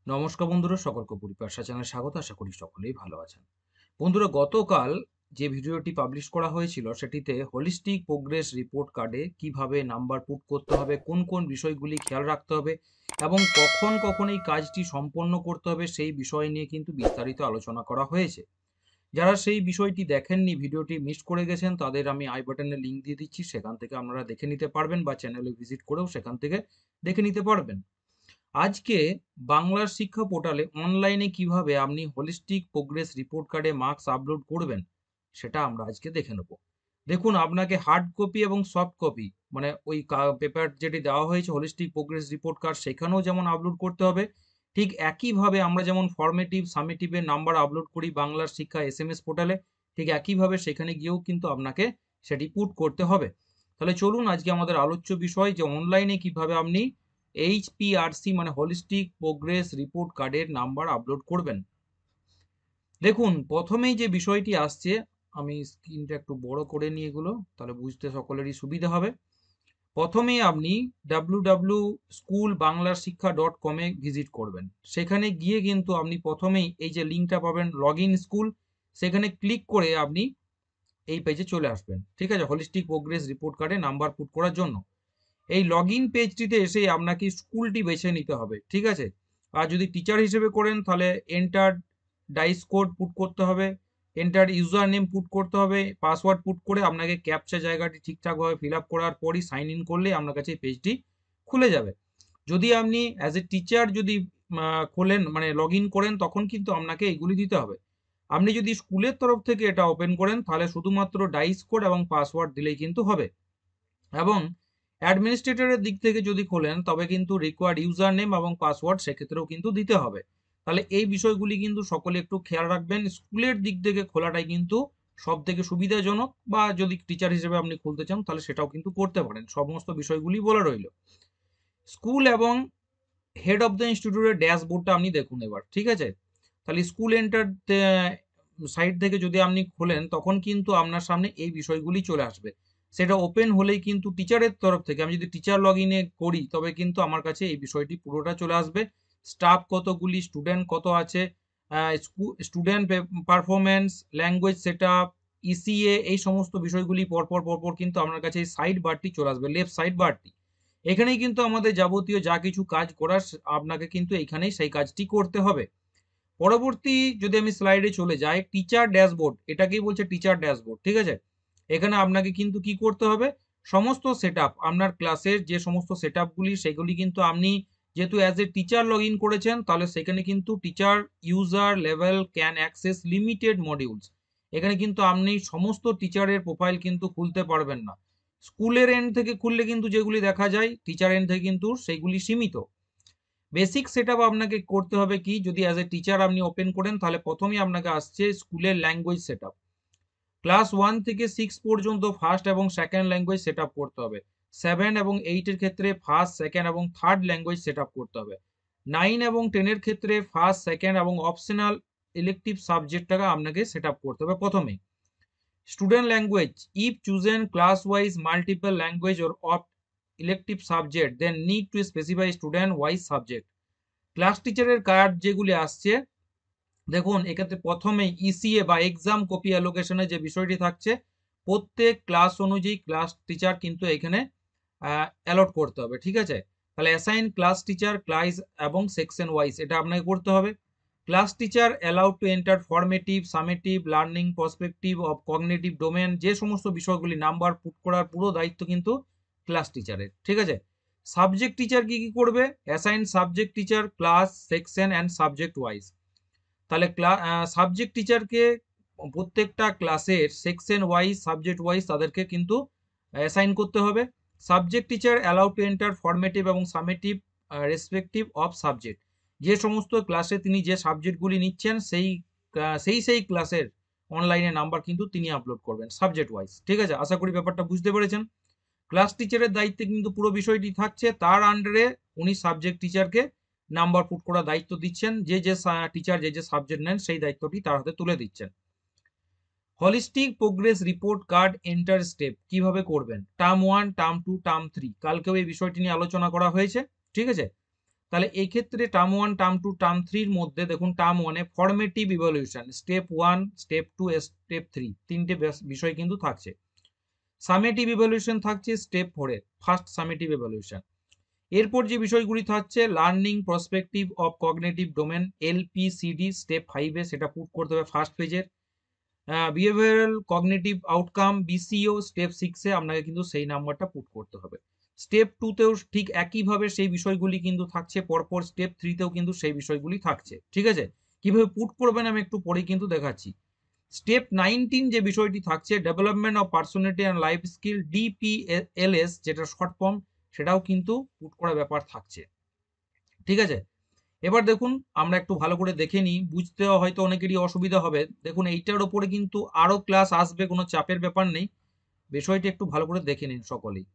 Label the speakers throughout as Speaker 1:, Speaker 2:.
Speaker 1: নমস্কার বন্ধুরা, সকলকে পরিপাশা চ্যানেলে স্বাগত। আশা করি সকলেই ভালো আছেন। বন্ধুরা, গতকাল যে ভিডিওটি পাবলিশ করা হয়েছিল সেটিতে হোলিস্টিক প্রোগ্রেস রিপোর্ট কার্ডে কিভাবে নাম্বার পুট করতে হবে, কোন কোন বিষয়গুলি খেয়াল রাখতে হবে এবং কখন কখন এই কাজটি সম্পন্ন করতে হবে সেই বিষয় নিয়ে কিন্তু বিস্তারিত আলোচনা করা হয়েছে। যারা সেই বিষয়টি দেখেননি, ভিডিওটি মিস করে গেছেন, তাদের আমি আই বাটনে লিঙ্ক দিয়ে দিচ্ছি, সেখান থেকে আপনারা দেখে নিতে পারবেন বা চ্যানেলে ভিজিট করেও সেখান থেকে দেখে নিতে পারবেন। আজকে বাংলার শিক্ষা পোর্টালে অনলাইনে কিভাবে আপনি হোলিস্টিক প্রোগ্রেস রিপোর্ট কার্ডে মার্কস আপলোড করবেন সেটা আমরা আজকে দেখে নেব। দেখুন, আপনাকে হার্ড কপি এবং সফট কপি মানে ওই পেপার যেটি দেওয়া হয়েছে হোলিস্টিক প্রোগ্রেস রিপোর্ট কার্ড, সেখানেও যেমন আপলোড করতে হবে, ঠিক একইভাবে আমরা যেমন ফর্মেটিভ সামেটিভের নাম্বার আপলোড করি বাংলার শিক্ষা এসএমএস পোর্টালে, ঠিক একইভাবে সেখানে গিয়েও কিন্তু আপনাকে সেটি পুট করতে হবে। তাহলে চলুন, আজকে আমাদের আলোচ্য বিষয় যে অনলাইনে কিভাবে আপনি এইচপিআরসি মানে হোলিস্টিক প্রোগ্রেস রিপোর্ট কার্ডের নাম্বার আপলোড করবেন। দেখুন, প্রথমেই যে বিষয়টি আসছে, আমি স্ক্রিনটা একটু বড় করে নিই, এগুলো তাহলে বুঝতে সকলেরই সুবিধা হবে। প্রথমেই আপনি www.schoolbanglarshikha.com এ ভিজিট করবেন। সেখানে গিয়ে কিন্তু আপনি প্রথমেই এই যে লিঙ্কটা পাবেন লগ ইন স্কুল, সেখানে ক্লিক করে আপনি এই পেজে চলে আসবেন। ঠিক আছে, হোলিস্টিক প্রোগ্রেস রিপোর্ট কার্ডে নাম্বার পুট করার জন্য এই লগ ইন পেজটিতে এসে আপনাকে স্কুলটি বেছে নিতে হবে। ঠিক আছে, আর যদি টিচার হিসেবে করেন তাহলে এন্টার ডাইস কোড পুট করতে হবে, এন্টার ইউজার নেম পুট করতে হবে, পাসওয়ার্ড পুট করে আপনাকে ক্যাপচা জায়গাটি ঠিকঠাকভাবে ফিল আপ করার পরই সাইন ইন করলে আপনার কাছে এই পেজটি খুলে যাবে। যদি আপনি অ্যাজ এ টিচার যদি খোলেন মানে লগ ইন করেন, তখন কিন্তু আপনাকে এইগুলি দিতে হবে। আপনি যদি স্কুলের তরফ থেকে এটা ওপেন করেন তাহলে শুধুমাত্র ডাইস কোড এবং পাসওয়ার্ড দিলেই কিন্তু হবে। এবং অ্যাডমিনিস্ট্রেটরের দিক থেকে যদি খোলেন তবে কিন্তু রিকোয়ার্ড ইউজার নেম এবং পাসওয়ার্ড সেক্ষেত্রেও কিন্তু দিতে হবে। তাহলে এই বিষয়গুলি কিন্তু সকলে একটু খেয়াল রাখবেন। স্কুলের দিক থেকে খোলাটাই কিন্তু সব থেকে সুবিধাজনক, বা যদি টিচার হিসেবে আপনি খুলতে চান তাহলে সেটাও কিন্তু করতে পারেন। সমস্ত বিষয়গুলি বলা রইল। স্কুল এবং হেড অফ দ্য ইনস্টিটিউটের ড্যাশবোর্ডটা আপনি দেখুন এবার। ঠিক আছে, তাহলে স্কুল এন্টার সাইট থেকে যদি আপনি খোলেন তখন কিন্তু আপনার সামনে এই বিষয়গুলি চলে আসবে। সেটা ওপেন হলেই কিন্তু টিচারের তরফ থেকে আমি যদি টিচার লগ ইনে করি তবে কিন্তু আমার কাছে এই বিষয়টি পুরোটা চলে আসবে। স্টাফ কতগুলি, স্টুডেন্ট কত আছে, student performance, language set up, ECA, এই সমস্ত বিষয়গুলি পরপর পরপর কিন্তু আপনার কাছে এই সাইড বারটি চলে আসবে, লেফট সাইড বারটি। এখানেই কিন্তু আমাদের যাবতীয় যা কিছু কাজ করার আপনাকে কিন্তু এখানেই সেই কাজটি করতে হবে। পরবর্তী যদি আমি স্লাইডে চলে যাই, টিচার ড্যাশবোর্ড, এটাকেই বলছে টিচার ড্যাশবোর্ড। ঠিক আছে, এখানে আপনাকে কিন্তু কি করতে হবে, সমস্ত সেটআপ আপনার ক্লাসের যে সমস্ত সেটআপগুলি সেগুলি কিন্তু আপনি যেহেতু as a teacher log in করেছেন তাহলে সেখানে কিন্তু teacher user level can access limited modules, এখানে কিন্তু আপনি সমস্ত টিচারের প্রোফাইল কিন্তু খুলতে পারবেন না। স্কুলের এন্ড থেকে খুললে কিন্তু যেগুলি দেখা যায়, টিচার এন্ড থেকে কিন্তু সেইগুলি সীমিত। বেসিক সেটআপ আপনাকে করতে হবে কি, যদি অ্যাজ এ টিচার আপনি ওপেন করেন তাহলে প্রথমেই আপনাকে আসছে স্কুলের ল্যাঙ্গুয়েজ সেটআপ। ক্লাস 1 থেকে 6 পর্যন্ত ফার্স্ট এবং সেকেন্ড ল্যাঙ্গুয়েজ সেটআপ করতে হবে। 7 এবং 8 এর ক্ষেত্রে ফার্স্ট, সেকেন্ড এবং থার্ড ল্যাঙ্গুয়েজ সেটআপ করতে হবে। 9 এবং 10 এর ক্ষেত্রে ফার্স্ট, সেকেন্ড এবং অপশনাল ইলেকটিভ সাবজেক্টটাকে আপনাকে সেটআপ করতে হবে প্রথমেই। Student language, if chosen class wise multiple language or opt elective subject then need to specify student wise subject। Class টিচারের কার্ড যেগুলি আসছে, দেখুন এক্ষেত্রে প্রথমেই ইসিএ বা এক্সাম কপি অ্যালোকেশনের যে বিষয়টি থাকছে, প্রত্যেক ক্লাস অনুযায়ী ক্লাস টিচার কিন্তু এখানে অ্যালট করতে হবে। ঠিক আছে, তাহলে অ্যাসাইন ক্লাস টিচার ক্লাস এবং সেকশন ওয়াইজ এটা আপনাকে করতে হবে। Class teacher allowed to enter formative summative learning perspective of cognitive domain, যে সমস্ত বিষয়গুলি নাম্বার পুট করার পুরো দায়িত্ব কিন্তু ক্লাস টিচারের। ঠিক আছে, সাবজেক্ট টিচার কি কি করবে, assign subject teacher class section and subject wise. তাহলে সাবজেক্ট টিচারকে প্রত্যেকটা ক্লাসের সেকশন ওয়াইজ সাবজেক্ট ওয়াইজ তাদেরকে কিন্তু অ্যাসাইন করতে হবে। Subject teacher allowed to enter formative এবং সামেটিভ রেসপেক্টিভ অফ সাবজেক্ট, যে সমস্ত ক্লাসে তিনি যে সাবজেক্টগুলি নিচ্ছেন সেই ক্লাসের অনলাইনে নাম্বার কিন্তু তিনি আপলোড করবেন সাবজেক্ট ওয়াইজ। ঠিক আছে, আশা করি ব্যাপারটা বুঝতে পেরেছেন। ক্লাস টিচারের দায়িত্বে কিন্তু পুরো বিষয়টি থাকছে, তার আন্ডারে উনি সাবজেক্ট টিচারকে নাম্বার পুট করার দায়িত্ব দিচ্ছেন, যে টিচার যে সাবজেক্ট নেন সেই দায়িত্বটি তার হাতে তুলে দিচ্ছেন। Holistic progress report card enter step কিভাবে করবেন, টার্ম 1, টার্ম 2, টার্ম 3, কালকেও এই বিষয়টি নিয়ে আলোচনা করা হয়েছে। ঠিক আছে, তাহলে এই ক্ষেত্রে টার্ম 1, টার্ম 2, টার্ম 3 এর মধ্যে দেখুন টার্ম 1 এ formative evaluation step 1, step 2, step 3 তিনটে বিষয় কিন্তু থাকছে। সামেটিভ ইভ্যালুয়েশন থাকছে স্টেপ 4 এ, ফার্স্ট সামেটিভ ইভ্যালুয়েশন। এরপর যে বিষয়গুলি থাকছে learning prospective of cognitive domain LPCD step 5 এ, সেটা পুট করতে হবে ফার্স্ট পেজের। Behavioural cognitive outcome BCO step 6 এ আপনাকে কিন্তু সেই নাম্বারটা পুট করতে হবে। স্টেপ 2 তেও ঠিক একইভাবে সেই বিষয়গুলি কিন্তু থাকছে পরপর, স্টেপ 3 তেও কিন্তু সেই বিষয়গুলি থাকছে। ঠিক আছে, কিভাবে পুট করবেন আমি একটু পরেই কিন্তু দেখাচ্ছি। স্টেপ 19 যে বিষয়টি থাকছে development of personality and life skill DPLS, যেটা শর্ট ফর্ম, সেটাও কিন্তু পুট করা ব্যাপার থাকছে। ঠিক আছে, এবার দেখুন আমরা একটু ভালো করে দেখে নিই, বুঝতে হয়তো অনেকেরই অসুবিধা হবে। দেখুন এইটার ওপরে কিন্তু আরো ক্লাস আসবে, কোনো চাপের ব্যাপার নেই, বিষয়টি একটু ভালো করে দেখে নিন সকলেই।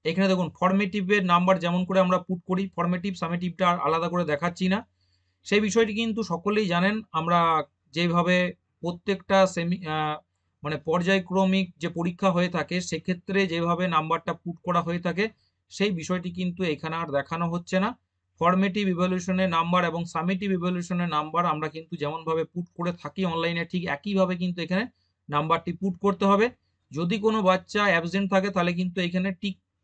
Speaker 1: এখানে দেখুন ফরমেটিভের নাম্বার যেমন করে আমরা পুট করি, ফরমেটিভ সামেটিভটা আলাদা করে দেখাচ্ছি না, সেই বিষয়টি কিন্তু সকলেই জানেন। আমরা যেভাবে প্রত্যেকটা মানে পর্যায়ক্রমিক যে পরীক্ষা হয়ে থাকে সেক্ষেত্রে যেভাবে নাম্বারটা পুট করা হয়ে থাকে সেই বিষয়টি কিন্তু এখানে আর দেখানো হচ্ছে না। ফরমেটিভ ইভ্যালুয়েশনের নাম্বার এবং সামেটিভ ইভ্যালুয়েশনের নাম্বার আমরা কিন্তু যেমনভাবে পুট করে থাকি অনলাইনে ঠিক একইভাবে কিন্তু এখানে নাম্বারটি পুট করতে হবে। যদি কোনো বাচ্চা অ্যাবসেন্ট থাকে তাহলে কিন্তু এখানে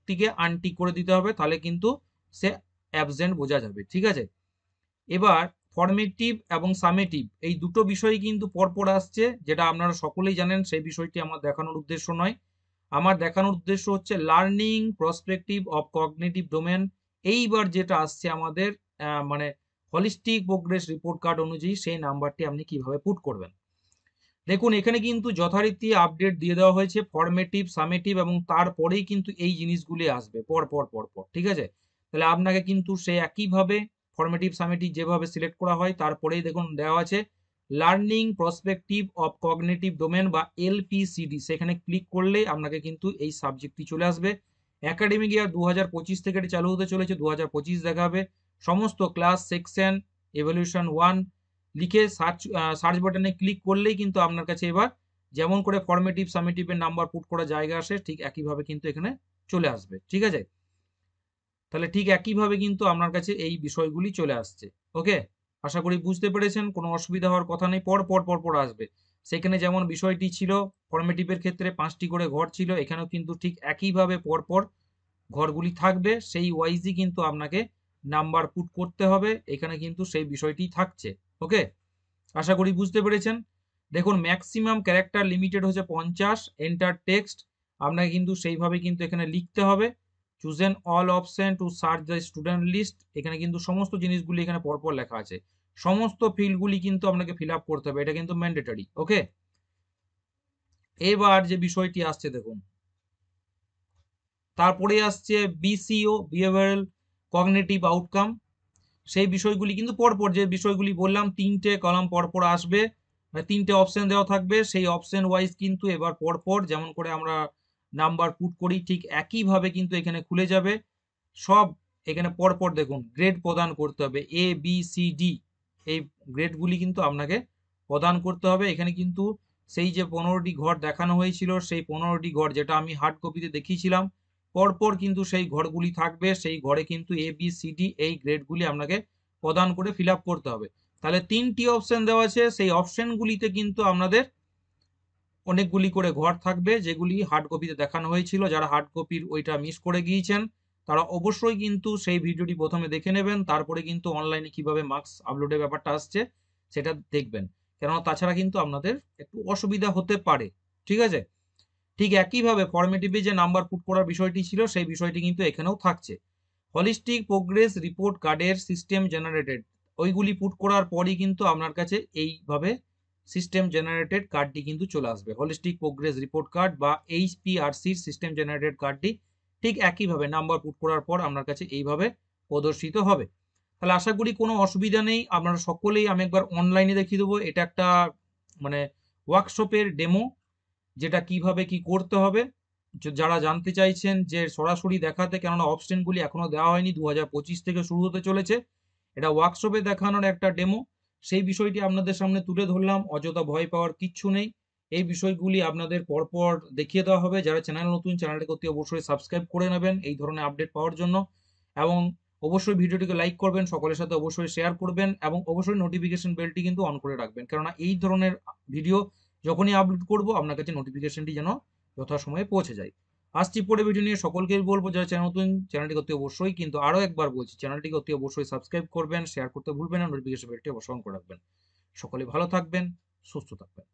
Speaker 1: টিকে আনটিক করে দিতে হবে, তাহলে কিন্তু সে অ্যাবসেন্ট বোঝা যাবে। ঠিক আছে, এবার ফরমেটিভ এবং সামেটিভ এই দুটো বিষয় কিন্তু পরপর আসছে, যেটা আপনারা সকলেই জানেন, সেই বিষয়টি আমার দেখানোর উদ্দেশ্য নয়। আমার দেখানোর উদ্দেশ্য হচ্ছে learning prospective of cognitive domain. এইবার যেটা আসছে আমাদের মানে হলিস্টিক প্রোগ্রেস রিপোর্ট কার্ড অনুযায়ী সেই নাম্বারটি আপনি কিভাবে পুট করবেন। দেখুন এখানে কিন্তু যথারীতি আপডেট দিয়ে দেওয়া হয়েছে ফরমেটিভ সামেটিভ, এবং তারপরেই কিন্তু এই জিনিসগুলি আসবে পর পর পর পর। ঠিক আছে, তাহলে আপনাকে কিন্তু সেই একইভাবে ফরমেটিভ সামেটিভ যেভাবে সিলেক্ট করা হয় তারপরেই দেখুন দেওয়া আছে learning prospective of cognitive domain বা এলপিসিডি, সেখানে ক্লিক করলেই আপনাকে কিন্তু এই সাবজেক্টটি চলে আসবে। একাডেমিক ইয়ার 2025 থেকে এটা চালু হতে চলেছে, 2025 দেখাবে। সমস্ত ক্লাস সেকশন এভলিউশন 1 লিখে সার্চ বাটনে ক্লিক করলেই কিন্তু আপনার কাছে এবার যেমন করে ফরমেটিভ সামেটিভের নাম্বার পুট করা জায়গা আসে ঠিক একইভাবে কিন্তু এখানে চলে আসবে। ঠিক আছে, তাহলে ঠিক একইভাবে কিন্তু আপনার কাছে এই বিষয়গুলি চলে আসছে। ওকে, আশা করি বুঝতে পেরেছেন, কোনো অসুবিধা হওয়ার কথা নেই। পর পর পর পর আসবে। সেখানে যেমন বিষয়টি ছিল ফরমেটিভের ক্ষেত্রে 5টি করে ঘর ছিল, এখানেও কিন্তু ঠিক একইভাবে পর পর ঘরগুলি থাকবে, সেই ওয়াইজই কিন্তু আপনাকে নাম্বার পুট করতে হবে। এখানে কিন্তু সেই বিষয়টি থাকছে। ওকে, আশা করি বুঝতে পেরেছেন। দেখুন ম্যাক্সিমাম ক্যারেক্টার লিমিটেড হচ্ছে 50, এন্টার টেক্সট আপনাকে কিন্তু সেইভাবে কিন্তু এখানে লিখতে হবে। Chosen all option to search the student list, এখানে কিন্তু সমস্ত জিনিসগুলি এখানে পরপর লেখা আছে, সমস্ত ফিল্ডগুলি কিন্তু আপনাকে ফিল আপ করতে হবে, এটা কিন্তু ম্যান্ডেটরি। ওকে, এবার যে বিষয়টি আসছে দেখুন, তারপরে আসছে বিসিও বিহেভিয়ারাল কগনিটিভ আউটকাম, সেই বিষয়গুলি কিন্তু পরপর যে বিষয়গুলি বললাম 3টে কলাম পরপর আসবে, 3টে অপশন দেওয়া থাকবে, সেই অপশন ওয়াইজ কিন্তু এবার পরপর যেমন করে আমরা নাম্বার পুট করি ঠিক একইভাবে কিন্তু এখানে খুলে যাবে সব। এখানে পরপর দেখুন গ্রেড প্রদান করতে হবে, এ বি সি ডি, এই গ্রেডগুলি কিন্তু আপনাকে প্রদান করতে হবে। এখানে কিন্তু সেই যে 15টি ঘর দেখানো হয়েছিল সেই 15টি ঘর যেটা আমি হার্ড কপিতে দেখিয়েছিলাম পরপর কিন্তু সেই ঘরগুলি থাকবে, সেই ঘরে কিন্তু এ বি সি ডি এই গ্রেডগুলি আপনাকে প্রদান করে ফিল আপ করতে হবে। তাহলে 3টি অপশন দেওয়া আছে, সেই অপশনগুলিতে কিন্তু আপনাদের অনেকগুলি করে ঘর থাকবে যেগুলি হার্ড কপিতে দেখানো হয়েছিল। যারা হার্ড কপির ওইটা মিস করে গিয়েছেন তারা অবশ্যই কিন্তু সেই ভিডিওটি প্রথমে দেখে নেবেন, তারপরে কিন্তু অনলাইনে কিভাবে মার্কস আপলোডের ব্যাপারটা আসছে সেটা দেখবেন, কেননা তাছাড়া কিন্তু আপনাদের একটু অসুবিধা হতে পারে। ঠিক আছে, ঠিক একইভাবে ফরমেটিভে যে নাম্বার পুট করার বিষয়টি ছিল সেই বিষয়টি কিন্তু এখানেও থাকছে। হলিস্টিক প্রোগ্রেস রিপোর্ট কার্ডের সিস্টেম জেনারেটেড, ওইগুলি পুট করার পরই কিন্তু আপনার কাছে এইভাবে সিস্টেম জেনারেটেড কার্ডটি কিন্তু চলে আসবে। হলিস্টিক প্রোগ্রেস রিপোর্ট কার্ড বা এইচপিআরসির সিস্টেম জেনারেটেড কার্ডটি ঠিক একইভাবে নাম্বার পুট করার পর আপনার কাছে এইভাবে প্রদর্শিত হবে। তাহলে আশা করি কোনো অসুবিধা নেই, আপনারা সকলেই আমি একবার অনলাইনে দেখিয়ে দেবো। এটা একটা মানে ওয়ার্কশপের ডেমো, যেটা কিভাবে কি করতে হবে যারা জানতে চাইছেন যে সরাসরি দেখাতে, কেননা অপশনগুলি এখনো দেওয়া হয়নি, 2025 থেকে শুরু হতে চলেছে, এটা ওয়ার্কশপে দেখানোর একটা ডেমো, সেই বিষয়টি আপনাদের সামনে তুলে ধরলাম। অযথা ভয় পাওয়ার কিচ্ছু নেই, এই বিষয়গুলি আপনাদের পরপর দেখিয়ে দেওয়া হবে। যারা চ্যানেল নতুন, চ্যানেলটি করতে অবশ্যই সাবস্ক্রাইব করে নেবেন এই ধরনের আপডেট পাওয়ার জন্য, এবং অবশ্যই ভিডিওটিকে লাইক করবেন, সকলের সাথে অবশ্যই শেয়ার করবেন এবং অবশ্যই নোটিফিকেশন বেলটি কিন্তু অন করে রাখবেন, কেননা এই ধরনের ভিডিও যখনই আপলোড করব আপনার কাছে নোটিফিকেশনটি যেন যথাসময়ে পৌঁছে যায়। আসছি পরে ভিডিও নিয়ে, সকলকেই বলবো যারা চ্যানেল নতুন চ্যানেলটিকে অতি অবশ্যই, কিন্তু আরও একবার বলছি, চ্যানেলটিকে অতি অবশ্যই সাবস্ক্রাইব করবেন, শেয়ার করতে ভুলবেন না, নোটিফিকেশন বেলটি অবশ্যই অন করে রাখবেন। সকলে ভালো থাকবেন, সুস্থ থাকবেন।